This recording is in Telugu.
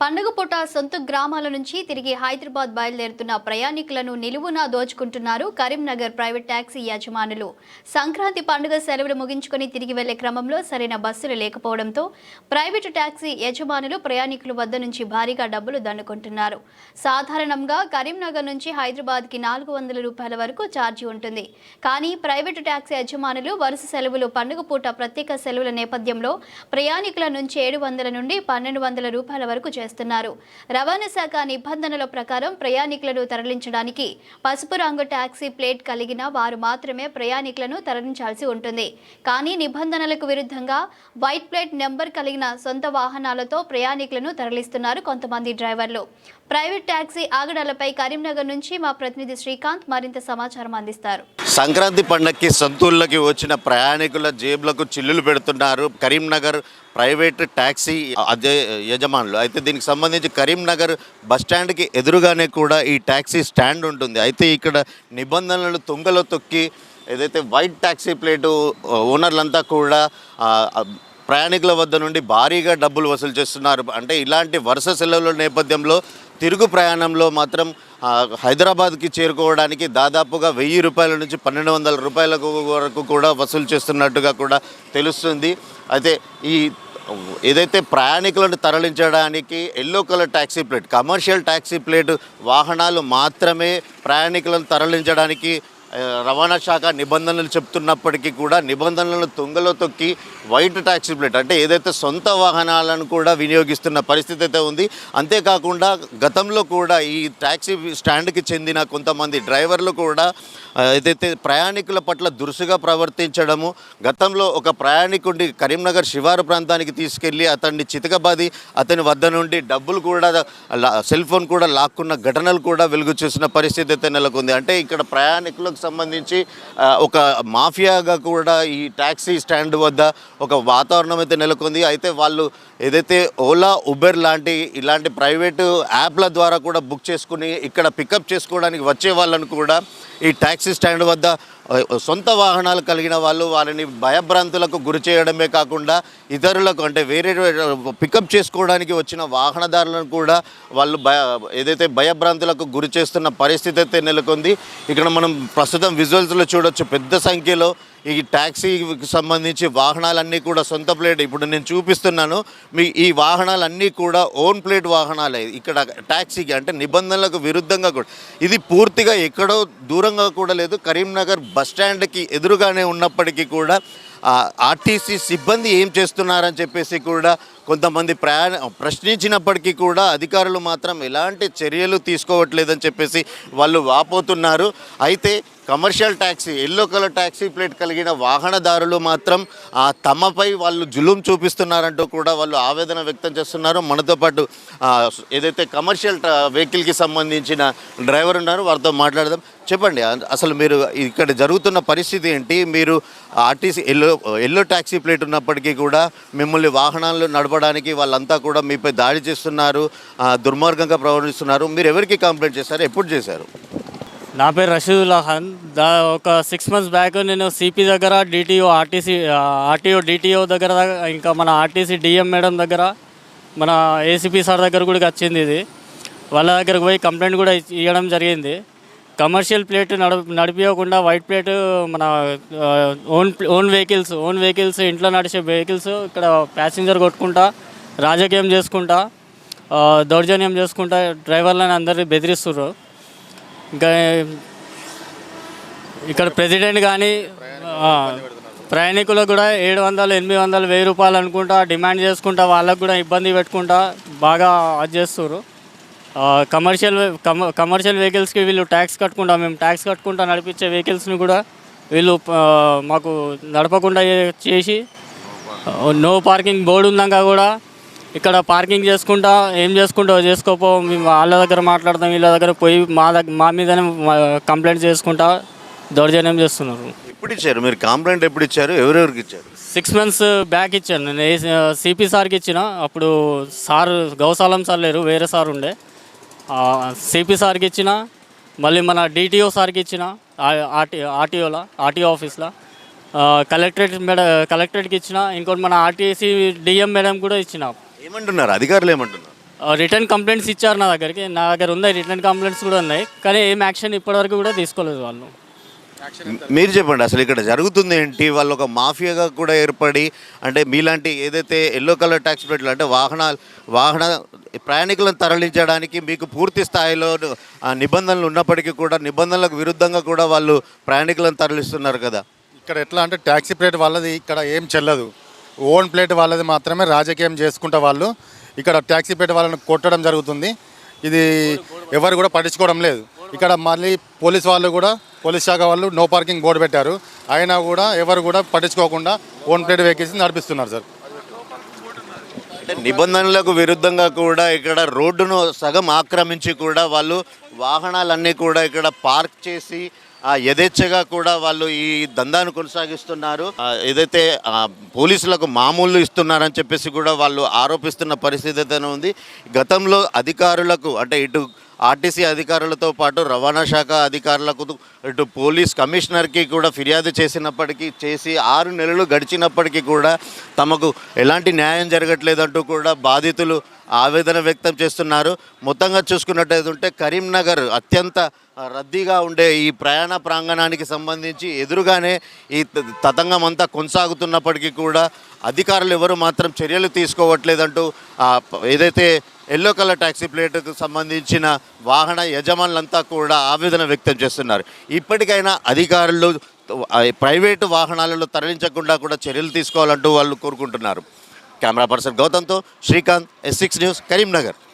పండుగ పూట సొంత గ్రామాల నుంచి తిరిగి హైదరాబాద్ బయలుదేరుతున్న ప్రయాణికులను నిలువునా దోచుకుంటున్నారు కరీంనగర్ ప్రైవేట్ టాక్సీ యజమానులు. సంక్రాంతి పండుగ సెలవులు ముగించుకొని తిరిగి వెళ్లే క్రమంలో సరైన బస్సులు లేకపోవడంతో ప్రైవేటు టాక్సీ యజమానులు ప్రయాణికుల వద్ద నుంచి భారీగా డబ్బులు దండుకుంటున్నారు. సాధారణంగా కరీంనగర్ నుంచి హైదరాబాద్కి 400 రూపాయల వరకు ఛార్జీ ఉంటుంది. కానీ ప్రైవేటు టాక్సీ యజమానులు వరుస సెలవులు, పండుగ పూట ప్రత్యేక సెలవుల నేపథ్యంలో ప్రయాణికుల నుంచి 700 నుండి 1200 రూపాయల వరకు చేస్తున్నారు. రవాణా శాఖ నిబంధనల ప్రకారం ప్రయాణికులను తరలించడానికి పసుపు రంగు టాక్సీ ప్లేట్ కలిగిన వారు మాత్రమే ప్రయాణికులను తరలించాల్సి ఉంటుంది. కానీ నిబంధనలకు విరుద్ధంగా వైట్ ప్లేట్ నెంబర్ కలిగిన సొంత వాహనాలతో ప్రయాణికులను తరలిస్తున్నారు కొంతమంది డ్రైవర్లు. ప్రైవేట్ టాక్సీ ఆగడాలపై కరీంనగర్ నుంచి మా ప్రతినిధి శ్రీకాంత్ మరింత సమాచారం అందిస్తారు. సంక్రాంతి పండగకి సొంతూళ్ళకి వచ్చిన ప్రయాణికుల జేబులకు చిల్లులు పెడుతున్నారు కరీంనగర్ ప్రైవేట్ టాక్సీ యజమానులు. అయితే దీనికి సంబంధించి కరీంనగర్ బస్టాండ్కి ఎదురుగానే కూడా ఈ టాక్సీ స్టాండ్ ఉంటుంది. అయితే ఇక్కడ నిబంధనలు తుంగలో తొక్కి ఏదైతే వైట్ టాక్సీ ప్లేటు ఓనర్లంతా కూడా ప్రయాణికుల వద్ద నుండి భారీగా డబ్బులు వసూలు చేస్తున్నారు. అంటే ఇలాంటి వరుస సెలవుల నేపథ్యంలో తిరుగు ప్రయాణంలో మాత్రం హైదరాబాద్కి చేరుకోవడానికి దాదాపుగా 1000 రూపాయల నుంచి 1200 రూపాయల వరకు కూడా వసూలు చేస్తున్నట్టుగా కూడా తెలుస్తుంది. అయితే ఈ ఏదైతే ప్రయాణికులను తరలించడానికి yellow colour taxi plate, commercial taxi plate వాహనాలు మాత్రమే ప్రయాణికులను తరలించడానికి రవాణా శాఖ నిబంధనలు చెప్తున్నప్పటికీ కూడా నిబంధనలను తుంగలో తొక్కి వైట్ ట్యాక్సీ ప్లేట్ అంటే ఏదైతే సొంత వాహనాలను కూడా వినియోగిస్తున్న పరిస్థితి అయితే ఉంది. అంతేకాకుండా గతంలో కూడా ఈ ట్యాక్సీ స్టాండ్కి చెందిన కొంతమంది డ్రైవర్లు కూడా ఏదైతే ప్రయాణికుల పట్ల దురుసుగా ప్రవర్తించడము, గతంలో ఒక ప్రయాణికుడిని కరీంనగర్ శివారు ప్రాంతానికి తీసుకెళ్ళి అతన్ని చితకబాది అతని వద్ద నుండి డబ్బులు కూడా సెల్ ఫోన్ కూడా లాక్కున్న ఘటనలు కూడా వెలుగు చూసిన పరిస్థితి అయితే నెలకొంది. అంటే ఇక్కడ ప్రయాణికులకు సంబంధించి ఒక మాఫియాగా కూడా ఈ ట్యాక్సీ స్టాండ్ వద్ద ఒక వాతావరణం అయితే నెలకొంది. అయితే వాళ్ళు ఏదైతే ఓలా, ఉబెర్ ఇలాంటి ప్రైవేటు యాప్ల ద్వారా కూడా బుక్ చేసుకుని ఇక్కడ పికప్ చేసుకోవడానికి వచ్చే వాళ్ళను కూడా ఈ ట్యాక్సీ స్టాండ్ వద్ద సొంత వాహనాలు కలిగిన వాళ్ళు వారిని భయభ్రాంతులకు గురి చేయడమే కాకుండా ఇతరులకు అంటే వేరే పికప్ చేసుకోవడానికి వచ్చిన వాహనదారులను కూడా వాళ్ళు ఏదైతే భయభ్రాంతులకు గురి చేస్తున్న పరిస్థితి అయితే నెలకొంది. ఇక్కడ మనం ప్రస్తుతం విజువల్స్లో చూడొచ్చు, పెద్ద సంఖ్యలో ఈ ట్యాక్సీకి సంబంధించి వాహనాలన్నీ కూడా సొంత ప్లేట్. ఇప్పుడు నేను చూపిస్తున్నాను ఈ వాహనాలన్నీ కూడా ఓన్ ప్లేట్ వాహనాలే. ఇక్కడ ట్యాక్సీకి అంటే నిబంధనలకు విరుద్ధంగా కూడా ఇది పూర్తిగా ఎక్కడో దూరంగా కూడా లేదు, కరీంనగర్ బస్టాండ్కి ఎదురుగానే ఉన్నప్పటికీ కూడా ఆర్టీసీ సిబ్బంది ఏం చేస్తున్నారని చెప్పేసి కూడా కొంతమంది ప్రశ్నించినప్పటికీ కూడా అధికారులు మాత్రం ఎలాంటి చర్యలు తీసుకోవట్లేదని చెప్పేసి వాళ్ళు వాపోతున్నారు. అయితే commercial taxi, yellow colour taxi plate కలిగిన వాహనదారులు మాత్రం తమపై వాళ్ళు జులుం చూపిస్తున్నారంటూ కూడా వాళ్ళు ఆవేదన వ్యక్తం చేస్తున్నారు. మనతో పాటు ఏదైతే కమర్షియల్ వెహికల్కి సంబంధించిన డ్రైవర్ ఉన్నారు, వారితో మాట్లాడదాం. చెప్పండి, అసలు మీరు ఇక్కడ జరుగుతున్న పరిస్థితి ఏంటి? మీరు ఆర్టీసీ ఎల్లో ట్యాక్సీ ప్లేట్ ఉన్నప్పటికీ కూడా మిమ్మల్ని వాహనాలు నడపడానికి వాళ్ళంతా కూడా మీపై దాడి చేస్తున్నారు, దుర్మార్గంగా ప్రవర్తిస్తున్నారు. మీరు ఎవరికి కంప్లైంట్ చేశారు, ఎప్పుడు చేశారు? నా పేరు రషీదుల్లా ఖాన్. ఒక 6 months బ్యాక్ నేను సిపి దగ్గర, ఆర్టీఓ డిటిఓ దగ్గర, ఇంకా మన ఆర్టీసీ డిఎం మేడం దగ్గర, మన ఏసీపీ సార్ దగ్గర కూడా వచ్చింది. ఇది వాళ్ళ దగ్గరకు పోయి కంప్లైంట్ కూడా ఇవ్వడం జరిగింది. కమర్షియల్ ప్లేట్ నడిపించకుండా వైట్ ప్లేట్ మన ఓన్ వెహికల్స్ ఇంట్లో నడిచే వెహికల్స్ ఇక్కడ ప్యాసింజర్ కొట్టుకుంటా, రాజకీయం చేసుకుంటా, దౌర్జన్యం చేసుకుంటా డ్రైవర్లను అందరినీ బెదిరిస్తున్నారు. ఇంకా ఇక్కడ ప్రెసిడెంట్ కానీ ప్రయాణికులకు కూడా 700, 800, 1000 రూపాయలు అనుకుంటా డిమాండ్ చేసుకుంటా వాళ్ళకు కూడా ఇబ్బంది పెట్టుకుంటా బాగా అది చేస్తున్నారు. కమర్షియల్ వెహికల్స్కి వీళ్ళు ట్యాక్స్ కట్టుకుంటా, మేము ట్యాక్స్ కట్టుకుంటా నడిపించే వెహికల్స్ని కూడా వీళ్ళు మాకు నడపకుండా చేసి నో పార్కింగ్ బోర్డు ఉన్నాక కూడా ఇక్కడ పార్కింగ్ చేసుకుంటా ఏం చేసుకోపో మేము వాళ్ళ దగ్గర మాట్లాడతాం, వీళ్ళ దగ్గర పోయి మా మీదనే కంప్లైంట్ చేసుకుంటా దౌర్జన్యం చేస్తున్నారు. ఎప్పుడు ఇచ్చారు మీరు కంప్లైంట్? ఎప్పుడు ఇచ్చారు? ఎవరెవరికి ఇచ్చారు? 6 months బ్యాక్ ఇచ్చాను నేను. సిపి సార్కి ఇచ్చిన. అప్పుడు సార్ గౌసాలం సార్ లేరు, వేరే సార్ ఉండే. సిపి సార్కి ఇచ్చిన, మళ్ళీ మన డిటిఓ సార్కి ఇచ్చిన, ఆర్టీఓ ఆఫీస్లో, కలెక్టరేట్కి ఇచ్చిన, ఇంకోటి మన ఆర్టీసీ డిఎం మేడం కూడా ఇచ్చిన. ఏమంటున్నారు అధికారులు? ఏమంటున్నారు? రిటర్న్ కంప్లైంట్స్ ఇచ్చారు నా దగ్గర ఉన్నాయి, రిటర్న్ కంప్లైంట్స్ కూడా ఉన్నాయి, కానీ ఏం యాక్షన్ ఇప్పటివరకు కూడా తీసుకోలేదు వాళ్ళు. మీరు చెప్పండి అసలు ఇక్కడ జరుగుతుంది ఏంటి? వాళ్ళు ఒక మాఫియాగా కూడా ఏర్పడి అంటే మీలాంటి ఏదైతే ఎల్లో కలర్ ట్యాక్స్ ప్లేట్లు అంటే వాహన ప్రయాణికులను తరలించడానికి మీకు పూర్తి స్థాయిలో నిబంధనలు ఉన్నప్పటికీ కూడా నిబంధనలకు విరుద్ధంగా కూడా వాళ్ళు ప్రయాణికులను తరలిస్తున్నారు కదా. ఇక్కడ ఎట్లా అంటే ట్యాక్సీ ప్లేట్ వాళ్ళది ఇక్కడ ఏం చెల్లదు, ఓన్ ప్లేట్ వాళ్ళది మాత్రమే రాజకీయం చేసుకుంటా వాళ్ళు ఇక్కడ ట్యాక్సీ ప్లేట్ వాళ్ళని కొట్టడం జరుగుతుంది. ఇది ఎవరు కూడా పట్టించుకోవడం లేదు. ఇక్కడ మళ్ళీ పోలీస్ శాఖ వాళ్ళు నో పార్కింగ్ బోర్డు పెట్టారు, అయినా కూడా ఎవరు కూడా పట్టించుకోకుండా ఓన్ ప్లేట్ వెహికల్స్ నడిపిస్తున్నారు సార్. అంటే నిబంధనలకు విరుద్ధంగా కూడా ఇక్కడ రోడ్డును సగం ఆక్రమించి కూడా వాళ్ళు వాహనాలన్నీ కూడా ఇక్కడ పార్క్ చేసి యథేచ్ఛగా కూడా వాళ్ళు ఈ దందాను కొనసాగిస్తున్నారు. ఏదైతే పోలీసులకు మామూలు ఇస్తున్నారని చెప్పేసి కూడా వాళ్ళు ఆరోపిస్తున్న పరిస్థితి అయితే ఉంది. గతంలో అధికారులకు అంటే ఇటు ఆర్టీసీ అధికారులతో పాటు రవాణా శాఖ అధికారులకు ఇటు పోలీస్ కమిషనర్కి కూడా ఫిర్యాదు చేసి 6 నెలలు గడిచినప్పటికీ కూడా తమకు ఎలాంటి న్యాయం జరగట్లేదంటూ కూడా బాధితులు ఆవేదన వ్యక్తం చేస్తున్నారు. మొత్తంగా చూసుకున్నట్టయితే కరీంనగర్ అత్యంత రద్దీగా ఉండే ఈ ప్రయాణ ప్రాంగణానికి సంబంధించి ఎదురుగానే ఈ తతంగం అంతా కొనసాగుతున్నప్పటికీ కూడా అధికారులు ఎవరు మాత్రం చర్యలు తీసుకోవట్లేదంటూ ఏదైతే ఎల్లో కలర్ ట్యాక్సీ ప్లేట్కు సంబంధించిన వాహన యజమానులంతా కూడా ఆవేదన వ్యక్తం చేస్తున్నారు. ఇప్పటికైనా అధికారులు ప్రైవేటు వాహనాలలో తరలించకుండా కూడా చర్యలు తీసుకోవాలంటూ వాళ్ళు కోరుకుంటున్నారు. కెమెరా పర్సన్ గౌతంతో శ్రీకాంత్, S6 న్యూస్, కరీంనగర్.